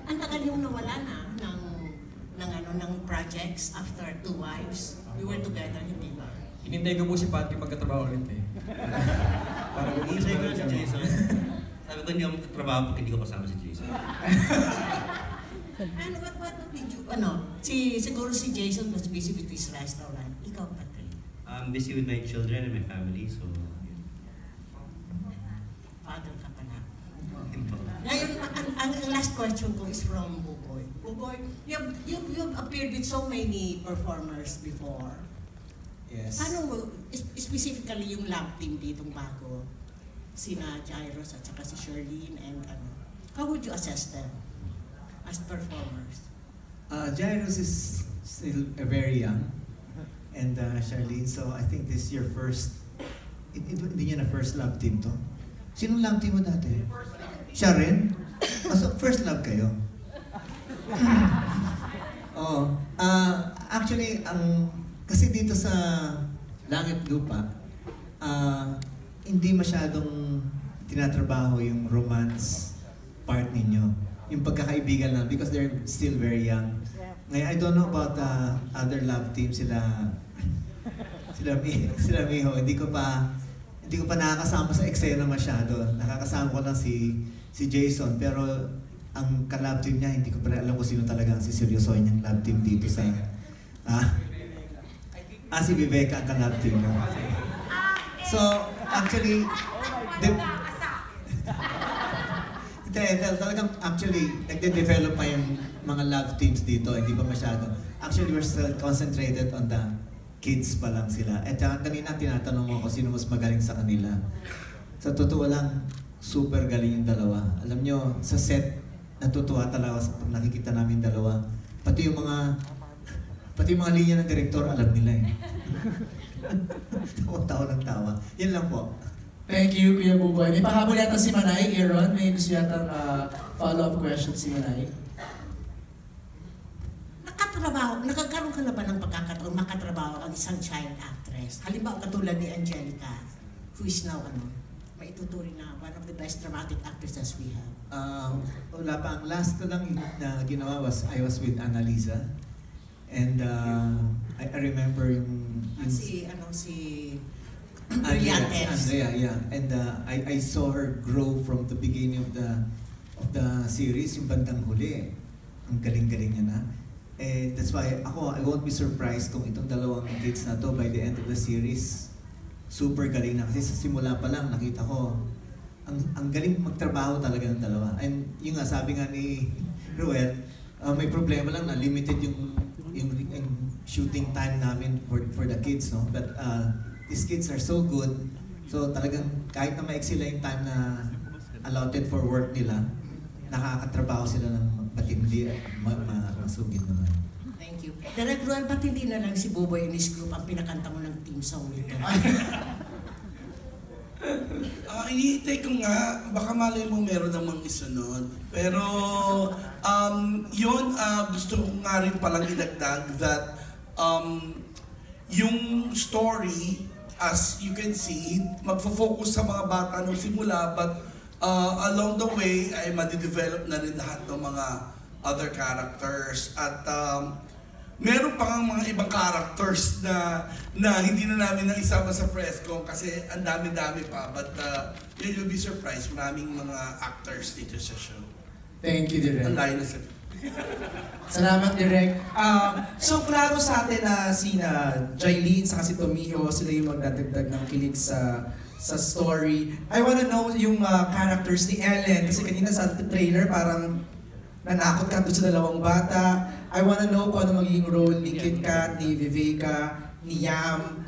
Ang tagal yung nawala na ng projects after 2 wives. We were together, hindi ba? Hinintay ko po si Patrick magkatrabaho ulit eh. Para mag-iisay ko si Jason. Sabi ko, hindi ako magkatrabaho pag hindi ko kasama si Jason. What did you, siguro si Jason was busy with his restaurant. Ikaw, Patrick? I'm busy with my children and my family, so... Father ka pala. Ngayon, ang last question ko is from Buboy. Buboy, you've appeared with so many performers before. Yes. Paano, specifically yung love team ditong bago, sina Jairus at saka si Sherlyn, and how would you assess them as performers? Jairus is still very young, and Sherlyn, so I think this is your first, hindi niya na first love team to. Sinong love team mo dati? Siya rin? So first love kayo? Oh, actually, kasi dito sa Langit Lupa, hindi masyadong tinatrabaho yung romance part ninyo. Yung pagkakaibigan lang, because they're still very young. Ngayon, I don't know about other love teams, sila Miho. Hindi ko pa nakakasama sa eksena masyado. Nakakasama ko lang si Jason, pero ang ka-love team niya, hindi ko pa alam kung sino talaga ang siseryosohin niyang love team dito sa... si Viveka ang ka-love team mo. So, actually... talagang actually, nagde-develop pa yung mga love teams dito, hindi pa masyado. Actually, we're still concentrated on the kids pa lang sila. At kanina tinatanong mo kung sino mas magaling sa kanila. Sa totoo lang, super galing yung dalawa. Alam nyo, sa set, natutuwa talaga sa pag nakikita namin dalawa. Pati yung mga linya ng direktor, alam nila eh. Tawa ng tawa. Yan lang po. Thank you, Kuya Buboy. May pahabol yata si Manay, Aaron. May gusto yata follow-up question si Manay. Nagkakaroon ka na ba ng pagkakataon makatrabaho ang isang child actress? Halimbawa, katulad ni Angelica, who is now, maituturing na one of the best dramatic actresses we have. Wala pa. Ang last ko lang na ginawa was, I was with Annalisa. And I remember yung si Brillantes. Andrea, yeah. And I saw her grow from the beginning of the series, yung bandang huli. Ang galing-galing niya na. That's why I won't be surprised kung itong dalawang kids na to by the end of the series, super galing na. Kasi sa simula pa lang, nakita ko, ang galing magtrabaho talaga ng dalawa. And yung nga, sabi nga ni Ruel, may problema lang na limited yung shooting time namin for the kids, no? But these kids are so good, so talagang kahit na maiksi lang yung time na allotted for work nila, nakakatrabaho sila ng matindi at masugid naman. Thank you. Direk Ruel, ba't hindi na lang si Buboy and his group ang pinakanta mo ng team song nito? Iniintay ko nga, baka malay mo meron namang isunod. Pero yun, gusto ko nga rin palang idagdag that yung story, as you can see, magfo-focus sa mga bata nung simula, but along the way ay madidevelop na rin lahat ng mga other characters. At meron pa nga mga ibang characters na hindi na namin naisama sa press con kasi ang dami-dami pa. But you'll be surprised, maraming mga actors dito sa show. Thank you, Direk. Ang layo na sa... Salamat, Direk. So, klaro sa atin na sina Jailyn saka si Tomiho, sila yung magdadagdag ng kilig sa story. I wanna know yung characters ni Ellen, kasi kanina sa trailer parang nanakot ka doon sa dalawang bata. I wanna know kung ano magiging role ni Kit Kat, ni Viveka, ni Yam.